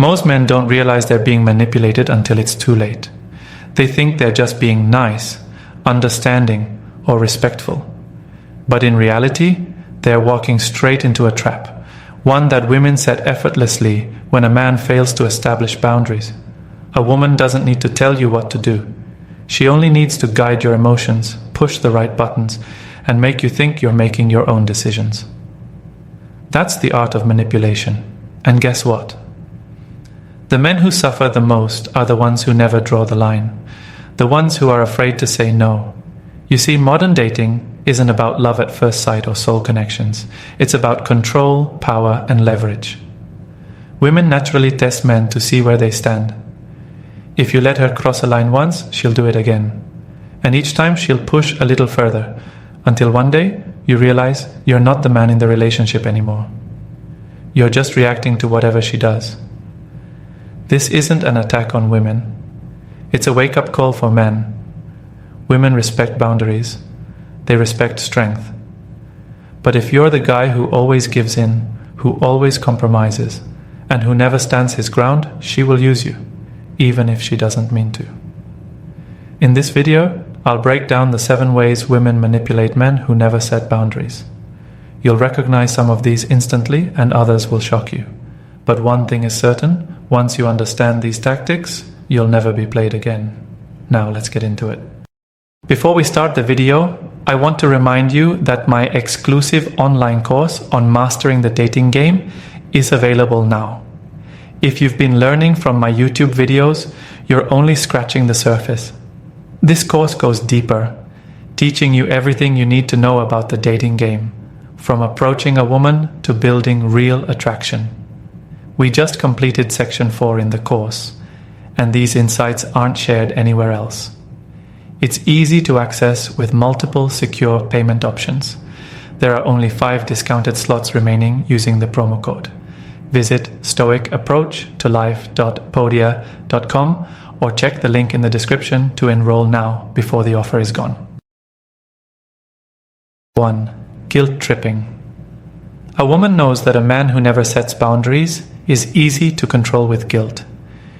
Most men don't realize they're being manipulated until it's too late. They think they're just being nice, understanding, or respectful. But in reality, they're walking straight into a trap, one that women set effortlessly when a man fails to establish boundaries. A woman doesn't need to tell you what to do. She only needs to guide your emotions, push the right buttons, and make you think you're making your own decisions. That's the art of manipulation. And guess what? The men who suffer the most are the ones who never draw the line, the ones who are afraid to say no. You see, modern dating isn't about love at first sight or soul connections. It's about control, power, and leverage. Women naturally test men to see where they stand. If you let her cross a line once, she'll do it again. And each time she'll push a little further, until one day you realize you're not the man in the relationship anymore. You're just reacting to whatever she does. This isn't an attack on women. It's a wake-up call for men. Women respect boundaries. They respect strength. But if you're the guy who always gives in, who always compromises, and who never stands his ground, she will use you, even if she doesn't mean to. In this video, I'll break down the 7 ways women manipulate men who never set boundaries. You'll recognize some of these instantly, and others will shock you. But one thing is certain, once you understand these tactics, you'll never be played again. Now let's get into it. Before we start the video, I want to remind you that my exclusive online course on mastering the dating game is available now. If you've been learning from my YouTube videos, you're only scratching the surface. This course goes deeper, teaching you everything you need to know about the dating game, from approaching a woman to building real attraction. We just completed section 4 in the course, and these insights aren't shared anywhere else. It's easy to access with multiple secure payment options. There are only 5 discounted slots remaining using the promo code. Visit stoicapproachtolife.podia.com or check the link in the description to enroll now before the offer is gone. 1. Guilt tripping. A woman knows that a man who never sets boundaries is easy to control with guilt.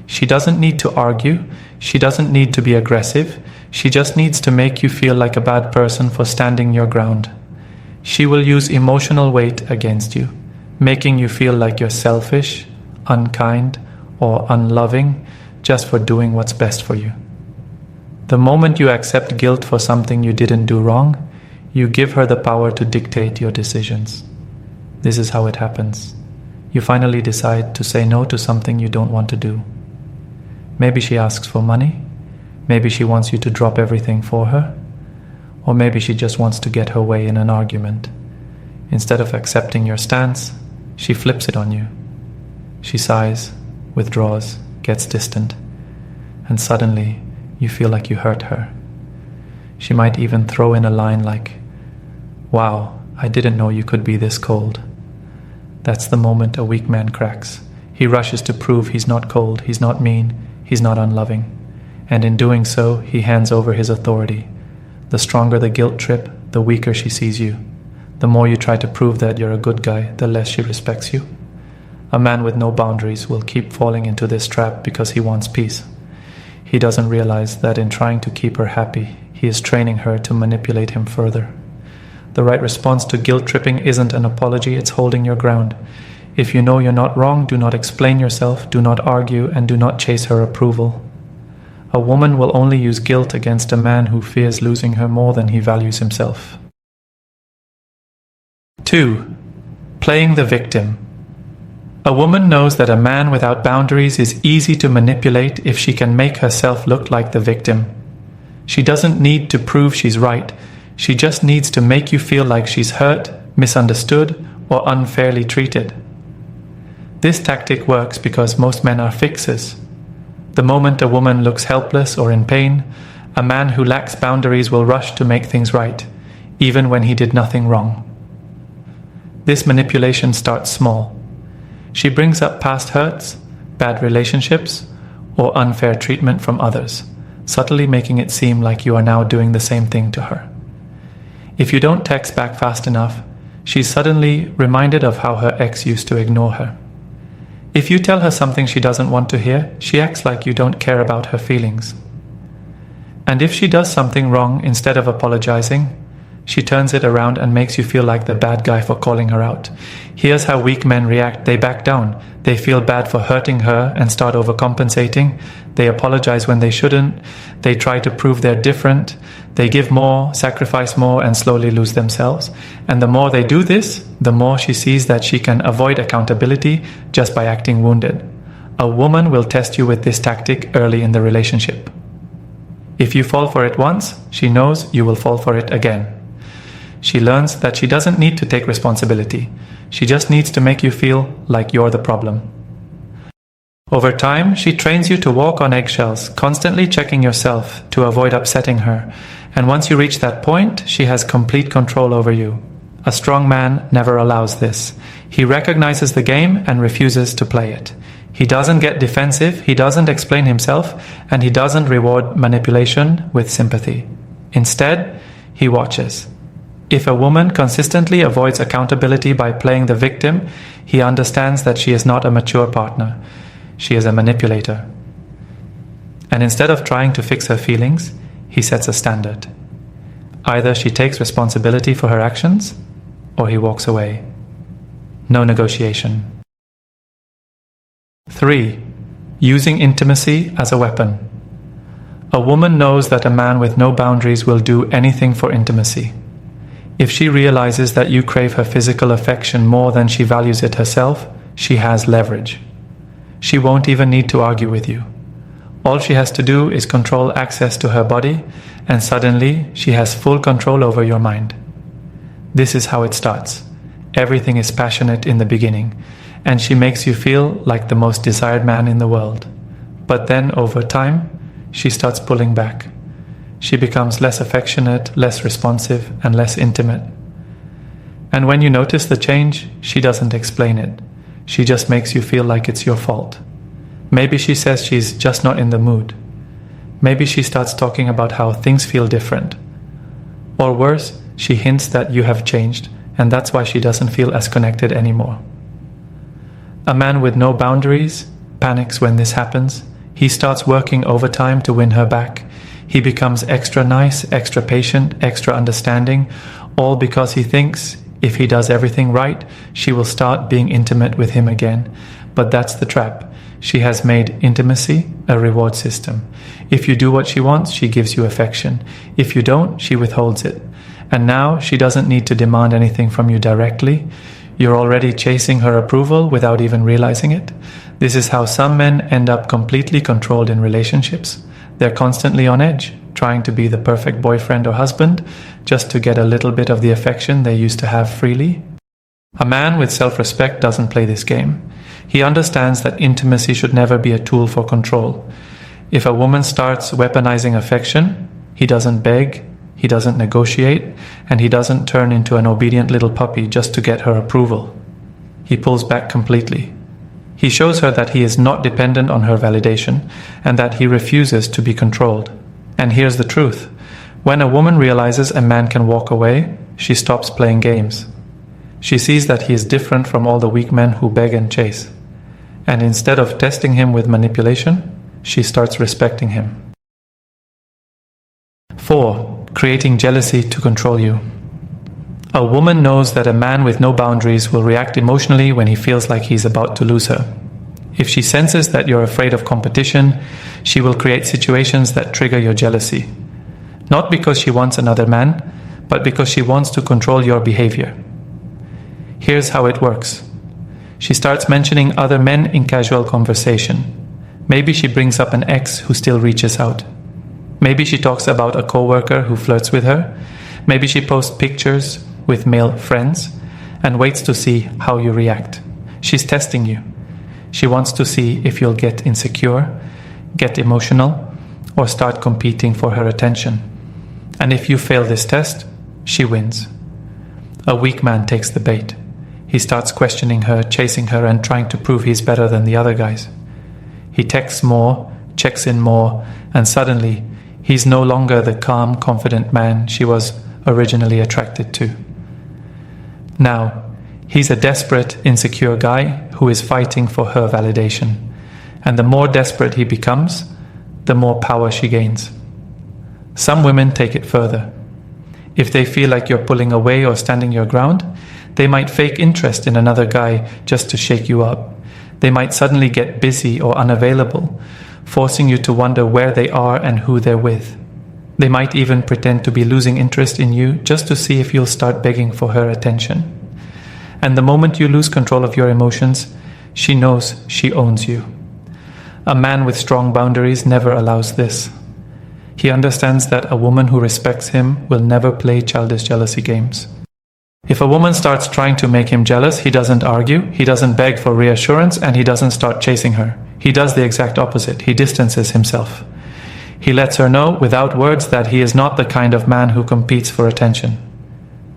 She doesn't need to argue, she doesn't need to be aggressive, she just needs to make you feel like a bad person for standing your ground. She will use emotional weight against you, making you feel like you're selfish, unkind, or unloving just for doing what's best for you. The moment you accept guilt for something you didn't do wrong, you give her the power to dictate your decisions. This is how it happens. You finally decide to say no to something you don't want to do. Maybe she asks for money, maybe she wants you to drop everything for her, or maybe she just wants to get her way in an argument. Instead of accepting your stance, she flips it on you. She sighs, withdraws, gets distant, and suddenly you feel like you hurt her. She might even throw in a line like, "Wow, I didn't know you could be this cold." That's the moment a weak man cracks. He rushes to prove he's not cold, he's not mean, he's not unloving. And in doing so, he hands over his authority. The stronger the guilt trip, the weaker she sees you. The more you try to prove that you're a good guy, the less she respects you. A man with no boundaries will keep falling into this trap because he wants peace. He doesn't realize that in trying to keep her happy, he is training her to manipulate him further. The right response to guilt tripping isn't an apology, it's holding your ground. If you know you're not wrong, do not explain yourself, do not argue, and do not chase her approval. A woman will only use guilt against a man who fears losing her more than he values himself. 2. Playing the victim. A woman knows that a man without boundaries is easy to manipulate if she can make herself look like the victim. She doesn't need to prove she's right. She just needs to make you feel like she's hurt, misunderstood, or unfairly treated. This tactic works because most men are fixers. The moment a woman looks helpless or in pain, a man who lacks boundaries will rush to make things right, even when he did nothing wrong. This manipulation starts small. She brings up past hurts, bad relationships, or unfair treatment from others, subtly making it seem like you are now doing the same thing to her. If you don't text back fast enough, she's suddenly reminded of how her ex used to ignore her. If you tell her something she doesn't want to hear, she acts like you don't care about her feelings. And if she does something wrong, instead of apologizing, she turns it around and makes you feel like the bad guy for calling her out. Here's how weak men react. They back down. They feel bad for hurting her and start overcompensating. They apologize when they shouldn't. They try to prove they're different. They give more, sacrifice more, and slowly lose themselves. And the more they do this, the more she sees that she can avoid accountability just by acting wounded. A woman will test you with this tactic early in the relationship. If you fall for it once, she knows you will fall for it again. She learns that she doesn't need to take responsibility. She just needs to make you feel like you're the problem. Over time, she trains you to walk on eggshells, constantly checking yourself to avoid upsetting her. And once you reach that point, she has complete control over you. A strong man never allows this. He recognizes the game and refuses to play it. He doesn't get defensive, he doesn't explain himself, and he doesn't reward manipulation with sympathy. Instead, he watches. If a woman consistently avoids accountability by playing the victim, he understands that she is not a mature partner. She is a manipulator. And instead of trying to fix her feelings, he sets a standard. Either she takes responsibility for her actions, or he walks away. No negotiation. 3. Using intimacy as a weapon. A woman knows that a man with no boundaries will do anything for intimacy. If she realizes that you crave her physical affection more than she values it herself, she has leverage. She won't even need to argue with you. All she has to do is control access to her body, and suddenly she has full control over your mind. This is how it starts. Everything is passionate in the beginning, and she makes you feel like the most desired man in the world. But then, over time, she starts pulling back. She becomes less affectionate, less responsive, and less intimate. And when you notice the change, she doesn't explain it. She just makes you feel like it's your fault. Maybe she says she's just not in the mood. Maybe she starts talking about how things feel different. Or worse, she hints that you have changed, and that's why she doesn't feel as connected anymore. A man with no boundaries panics when this happens. He starts working overtime to win her back. He becomes extra nice, extra patient, extra understanding, all because he thinks if he does everything right, she will start being intimate with him again. But that's the trap. She has made intimacy a reward system. If you do what she wants, she gives you affection. If you don't, she withholds it. And now she doesn't need to demand anything from you directly. You're already chasing her approval without even realizing it. This is how some men end up completely controlled in relationships. They're constantly on edge, trying to be the perfect boyfriend or husband, just to get a little bit of the affection they used to have freely. A man with self-respect doesn't play this game. He understands that intimacy should never be a tool for control. If a woman starts weaponizing affection, he doesn't beg, he doesn't negotiate, and he doesn't turn into an obedient little puppy just to get her approval. He pulls back completely. He shows her that he is not dependent on her validation and that he refuses to be controlled. And here's the truth. When a woman realizes a man can walk away, she stops playing games. She sees that he is different from all the weak men who beg and chase. And instead of testing him with manipulation, she starts respecting him. 4. Creating jealousy to control you. A woman knows that a man with no boundaries will react emotionally when he feels like he's about to lose her. If she senses that you're afraid of competition, she will create situations that trigger your jealousy. Not because she wants another man, but because she wants to control your behavior. Here's how it works. She starts mentioning other men in casual conversation. Maybe she brings up an ex who still reaches out. Maybe she talks about a coworker who flirts with her. Maybe she posts pictures with male friends and waits to see how you react. She's testing you. She wants to see if you'll get insecure, get emotional, or start competing for her attention. And if you fail this test, she wins. A weak man takes the bait. He starts questioning her, chasing her, and trying to prove he's better than the other guys. He texts more, checks in more, and suddenly he's no longer the calm, confident man she was originally attracted to. Now, he's a desperate, insecure guy who is fighting for her validation. And the more desperate he becomes, the more power she gains. Some women take it further. If they feel like you're pulling away or standing your ground, they might fake interest in another guy just to shake you up. They might suddenly get busy or unavailable, forcing you to wonder where they are and who they're with. They might even pretend to be losing interest in you just to see if you'll start begging for her attention. And the moment you lose control of your emotions, she knows she owns you. A man with strong boundaries never allows this. He understands that a woman who respects him will never play childish jealousy games. If a woman starts trying to make him jealous, he doesn't argue, he doesn't beg for reassurance, and he doesn't start chasing her. He does the exact opposite. He distances himself. He lets her know without words that he is not the kind of man who competes for attention.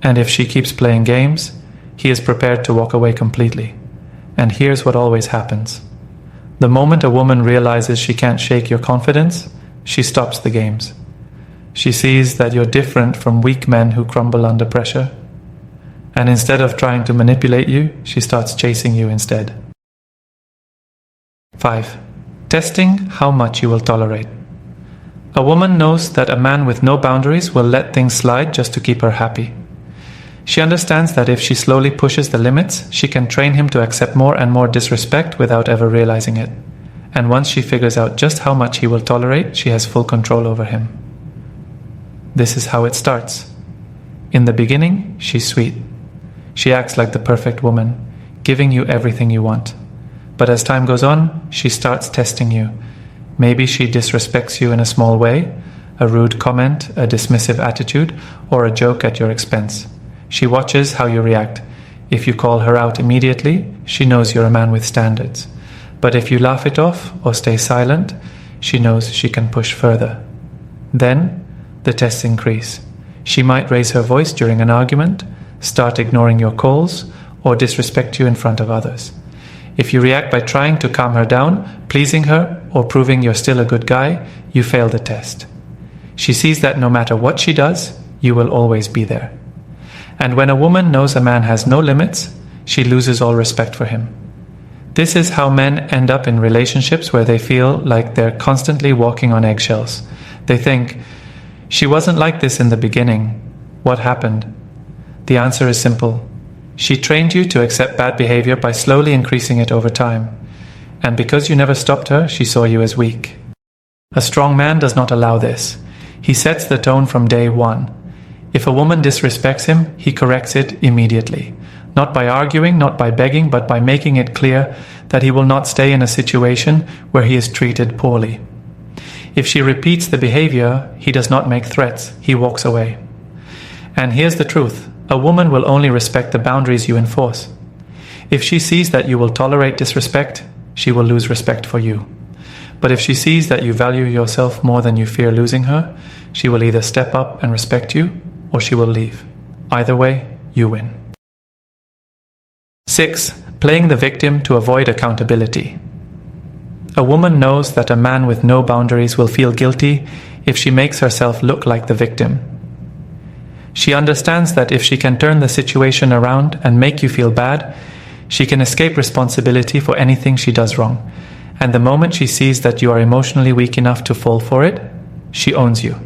And if she keeps playing games, he is prepared to walk away completely. And here's what always happens. The moment a woman realizes she can't shake your confidence, she stops the games. She sees that you're different from weak men who crumble under pressure. And instead of trying to manipulate you, she starts chasing you instead. 5. Testing how much you will tolerate. A woman knows that a man with no boundaries will let things slide just to keep her happy. She understands that if she slowly pushes the limits, she can train him to accept more and more disrespect without ever realizing it. And once she figures out just how much he will tolerate, she has full control over him. This is how it starts. In the beginning, she's sweet. She acts like the perfect woman, giving you everything you want. But as time goes on, she starts testing you. Maybe she disrespects you in a small way, a rude comment, a dismissive attitude, or a joke at your expense. She watches how you react. If you call her out immediately, she knows you're a man with standards. But if you laugh it off or stay silent, she knows she can push further. Then, the tests increase. She might raise her voice during an argument, start ignoring your calls, or disrespect you in front of others. If you react by trying to calm her down, pleasing her, or proving you're still a good guy, you fail the test. She sees that no matter what she does, you will always be there. And when a woman knows a man has no limits, she loses all respect for him. This is how men end up in relationships where they feel like they're constantly walking on eggshells. They think, she wasn't like this in the beginning. What happened? The answer is simple. She trained you to accept bad behavior by slowly increasing it over time. And because you never stopped her, she saw you as weak. A strong man does not allow this. He sets the tone from day one. If a woman disrespects him, he corrects it immediately. Not by arguing, not by begging, but by making it clear that he will not stay in a situation where he is treated poorly. If she repeats the behavior, he does not make threats, he walks away. And here's the truth. A woman will only respect the boundaries you enforce. If she sees that you will tolerate disrespect, she will lose respect for you. But if she sees that you value yourself more than you fear losing her, she will either step up and respect you, or she will leave. Either way, you win. 6. Playing the victim to avoid accountability. A woman knows that a man with no boundaries will feel guilty if she makes herself look like the victim. She understands that if she can turn the situation around and make you feel bad, she can escape responsibility for anything she does wrong. And the moment she sees that you are emotionally weak enough to fall for it, she owns you.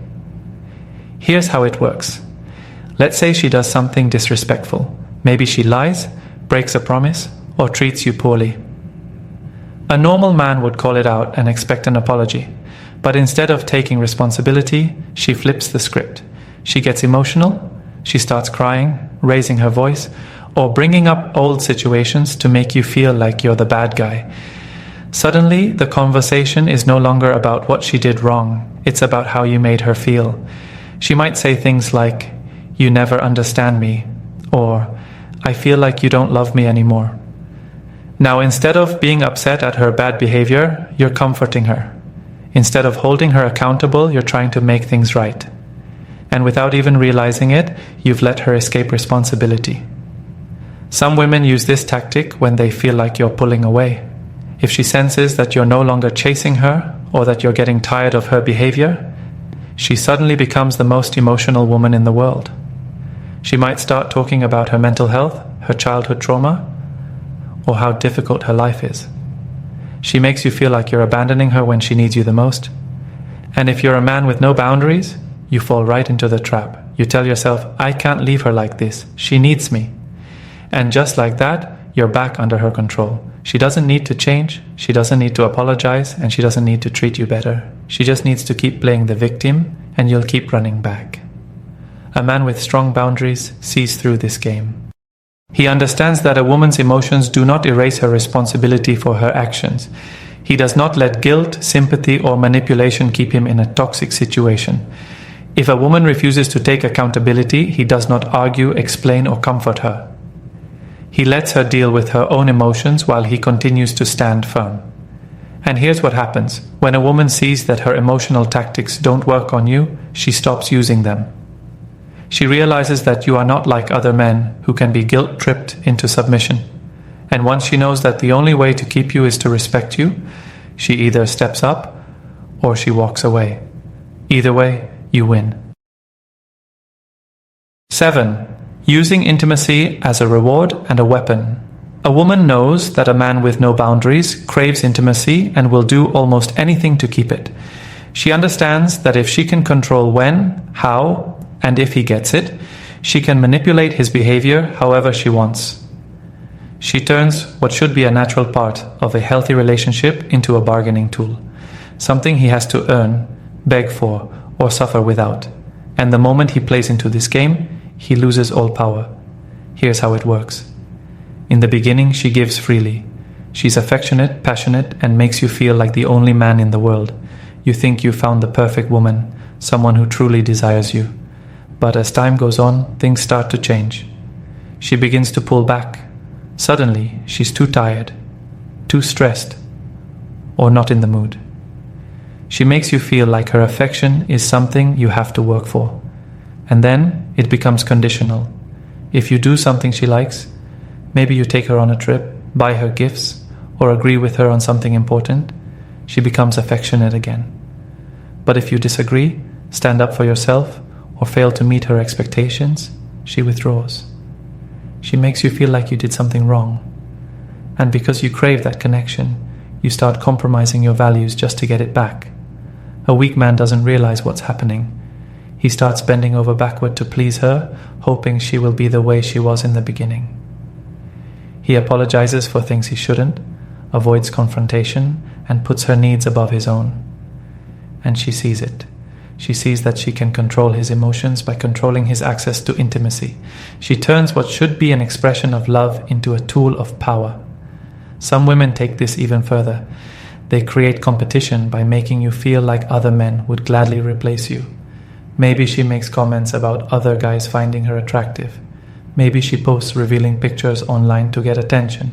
Here's how it works. Let's say she does something disrespectful. Maybe she lies, breaks a promise, or treats you poorly. A normal man would call it out and expect an apology. But instead of taking responsibility, she flips the script. She gets emotional, she starts crying, raising her voice, or bringing up old situations to make you feel like you're the bad guy. Suddenly, the conversation is no longer about what she did wrong. It's about how you made her feel. She might say things like, "You never understand me," or "I feel like you don't love me anymore." Now, instead of being upset at her bad behavior, you're comforting her. Instead of holding her accountable, you're trying to make things right. And without even realizing it, you've let her escape responsibility. Some women use this tactic when they feel like you're pulling away. If she senses that you're no longer chasing her or that you're getting tired of her behavior, she suddenly becomes the most emotional woman in the world. She might start talking about her mental health, her childhood trauma, or how difficult her life is. She makes you feel like you're abandoning her when she needs you the most. And if you're a man with no boundaries, you fall right into the trap. You tell yourself, I can't leave her like this. She needs me. And just like that, you're back under her control. She doesn't need to change, she doesn't need to apologize, and she doesn't need to treat you better. She just needs to keep playing the victim, and you'll keep running back. A man with strong boundaries sees through this game. He understands that a woman's emotions do not erase her responsibility for her actions. He does not let guilt, sympathy, or manipulation keep him in a toxic situation. If a woman refuses to take accountability, he does not argue, explain, or comfort her. He lets her deal with her own emotions while he continues to stand firm. And here's what happens. When a woman sees that her emotional tactics don't work on you, she stops using them. She realizes that you are not like other men who can be guilt-tripped into submission. And once she knows that the only way to keep you is to respect you, she either steps up or she walks away. Either way, you win. 7. Using intimacy as a reward and a weapon. A woman knows that a man with no boundaries craves intimacy and will do almost anything to keep it. She understands that if she can control when, how, and if he gets it, she can manipulate his behavior however she wants. She turns what should be a natural part of a healthy relationship into a bargaining tool, something he has to earn, beg for, or suffer without. And the moment he plays into this game, he loses all power. Here's how it works. In the beginning, she gives freely. She's affectionate, passionate, and makes you feel like the only man in the world. You think you found the perfect woman, someone who truly desires you. But as time goes on, things start to change. She begins to pull back. Suddenly, she's too tired, too stressed, or not in the mood. She makes you feel like her affection is something you have to work for. And then it becomes conditional. If you do something she likes, maybe you take her on a trip, buy her gifts, or agree with her on something important, she becomes affectionate again. But if you disagree, stand up for yourself, or fail to meet her expectations, she withdraws. She makes you feel like you did something wrong. And because you crave that connection, you start compromising your values just to get it back. A weak man doesn't realize what's happening. He starts bending over backward to please her, hoping she will be the way she was in the beginning. He apologizes for things he shouldn't, avoids confrontation, and puts her needs above his own. And she sees it. She sees that she can control his emotions by controlling his access to intimacy. She turns what should be an expression of love into a tool of power. Some women take this even further. They create competition by making you feel like other men would gladly replace you. Maybe she makes comments about other guys finding her attractive. Maybe she posts revealing pictures online to get attention.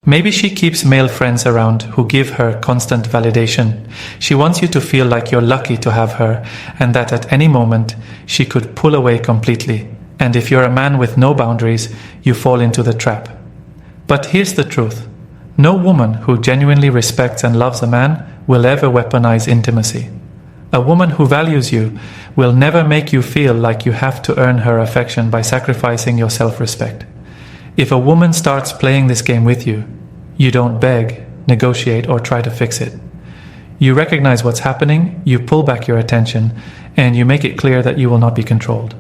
Maybe she keeps male friends around who give her constant validation. She wants you to feel like you're lucky to have her and that at any moment she could pull away completely. And if you're a man with no boundaries, you fall into the trap. But here's the truth. No woman who genuinely respects and loves a man will ever weaponize intimacy. A woman who values you will never make you feel like you have to earn her affection by sacrificing your self-respect. If a woman starts playing this game with you, you don't beg, negotiate, or try to fix it. You recognize what's happening, you pull back your attention, and you make it clear that you will not be controlled.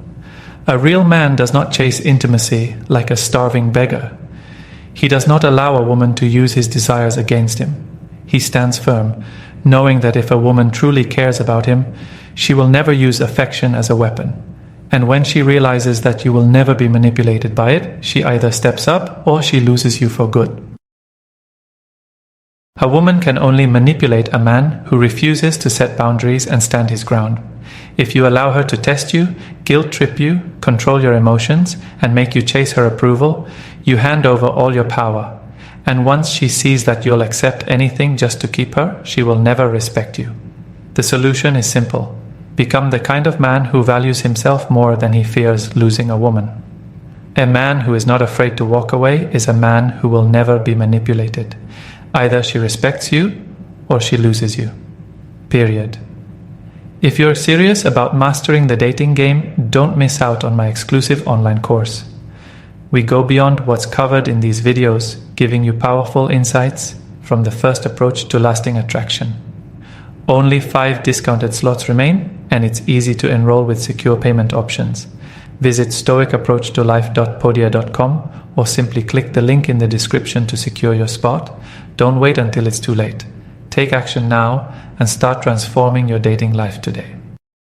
A real man does not chase intimacy like a starving beggar. He does not allow a woman to use his desires against him. He stands firm, knowing that if a woman truly cares about him, she will never use affection as a weapon. And when she realizes that you will never be manipulated by it, she either steps up or she loses you for good. A woman can only manipulate a man who refuses to set boundaries and stand his ground. If you allow her to test you, guilt-trip you, control your emotions, and make you chase her approval, you hand over all your power. And once she sees that you'll accept anything just to keep her, she will never respect you. The solution is simple. Become the kind of man who values himself more than he fears losing a woman. A man who is not afraid to walk away is a man who will never be manipulated. Either she respects you or she loses you. Period. If you're serious about mastering the dating game, don't miss out on my exclusive online course. We go beyond what's covered in these videos, giving you powerful insights from the first approach to lasting attraction. Only 5 discounted slots remain, and it's easy to enroll with secure payment options. Visit stoicapproachtolife.podia.com or simply click the link in the description to secure your spot. Don't wait until it's too late. Take action now and start transforming your dating life today.